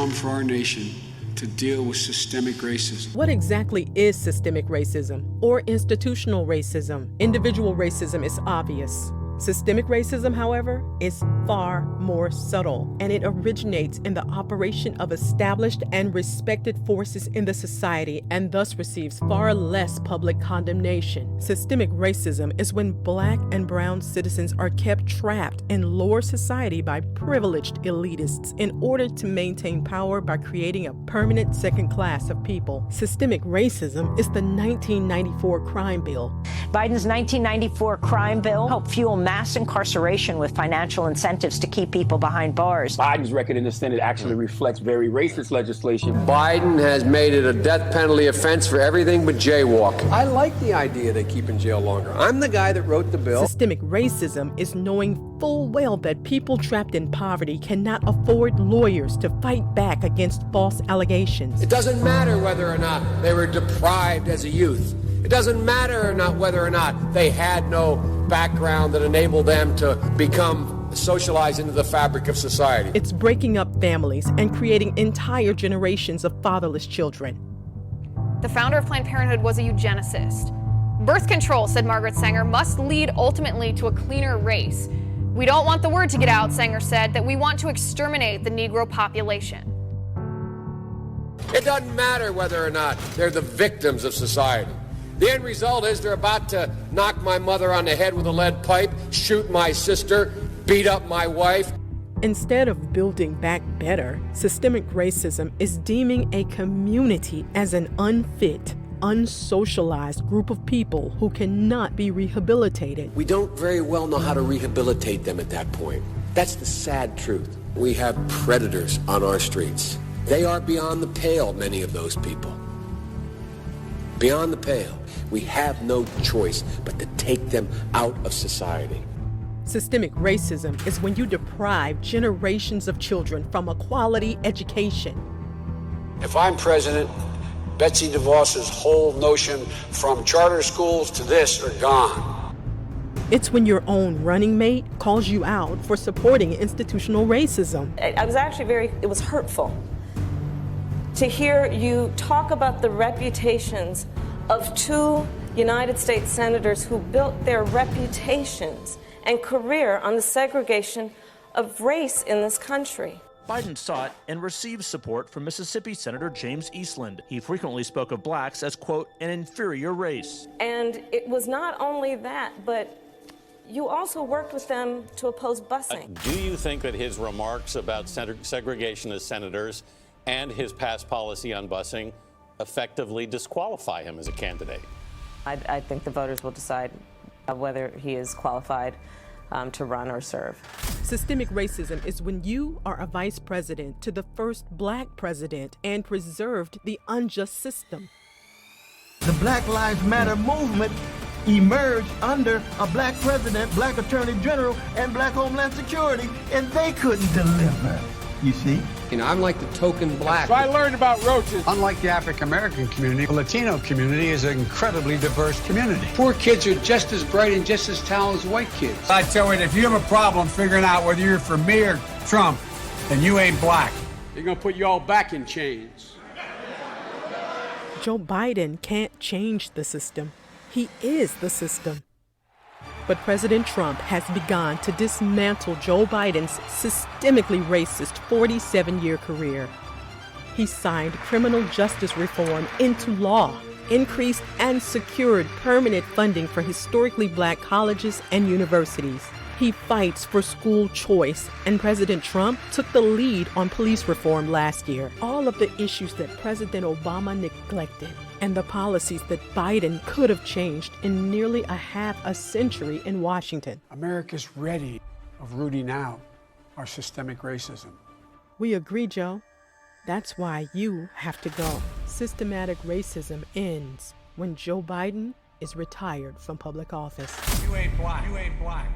come for our nation to deal with systemic racism. What exactly is systemic racism or institutional racism? Individual racism is obvious. Systemic racism, however, is far more subtle, and it originates in the operation of established and respected forces in the society and thus receives far less public condemnation. Systemic racism is when Black and brown citizens are kept trapped in lower society by privileged elitists in order to maintain power by creating a permanent second class of people. Systemic racism is the 1994 crime bill. Biden's 1994 crime bill helped fuel mass incarceration with financial incentives to keep people behind bars. Biden's record in the Senate actually reflects very racist legislation. Biden has made it a death penalty offense for everything but jaywalking. I like the idea they keep in jail longer. I'm the guy that wrote the bill. Systemic racism is knowing full well that people trapped in poverty cannot afford lawyers to fight back against false allegations. It doesn't matter whether or not they were deprived as a youth. It doesn't matter or not whether or not they had no background that enabled them to become socialized into the fabric of society. It's breaking up families and creating entire generations of fatherless children. The founder of Planned Parenthood was a eugenicist. Birth control, said Margaret Sanger, must lead ultimately to a cleaner race. We don't want the word to get out, Sanger said, that we want to exterminate the Negro population. It doesn't matter whether or not they're the victims of society. The end result is they're about to knock my mother on the head with a lead pipe, shoot my sister, beat up my wife. Instead of building back better, systemic racism is deeming a community as an unfit, unsocialized group of people who cannot be rehabilitated. We don't very well know how to rehabilitate them at that point. That's the sad truth. We have predators on our streets. They are beyond the pale, many of those people. Beyond the pale. We have no choice but to take them out of society. Systemic racism is when you deprive generations of children from a quality education. If I'm president, Betsy DeVos's whole notion from charter schools to this are gone. It's when your own running mate calls you out for supporting institutional racism. I was actually it was hurtful to hear you talk about the reputations of two United States senators who built their reputations and career on the segregation of race in this country. Biden sought and received support from Mississippi Senator James Eastland. He frequently spoke of blacks as, quote, an inferior race. And it was not only that, but you also worked with them to oppose busing. Do you think that his remarks about segregation as senators and his past policy on busing effectively disqualify him as a candidate? I think the voters will decide whether he is qualified to run or serve. Systemic racism is when you are a vice president to the first Black president and preserved the unjust system. The Black Lives Matter movement emerged under a Black president, Black attorney general, and Black Homeland Security, and they couldn't deliver, you see? You know, I'm like the token black. So I learned about roaches. Unlike the African-American community, the Latino community is an incredibly diverse community. Poor kids are just as bright and just as talented as white kids. I tell you, if you have a problem figuring out whether you're for me or Trump, then you ain't black. They're gonna put you all back in chains. Joe Biden can't change the system. He is the system. But President Trump has begun to dismantle Joe Biden's systemically racist 47-year career. He signed criminal justice reform into law, increased and secured permanent funding for historically Black colleges and universities. He fights for school choice, and President Trump took the lead on police reform last year. All of the issues that President Obama neglected and the policies that Biden could have changed in nearly a half a century in Washington. America's ready of rooting out our systemic racism. We agree, Joe. That's why you have to go. Systematic racism ends when Joe Biden is retired from public office. You ain't black. You ain't black.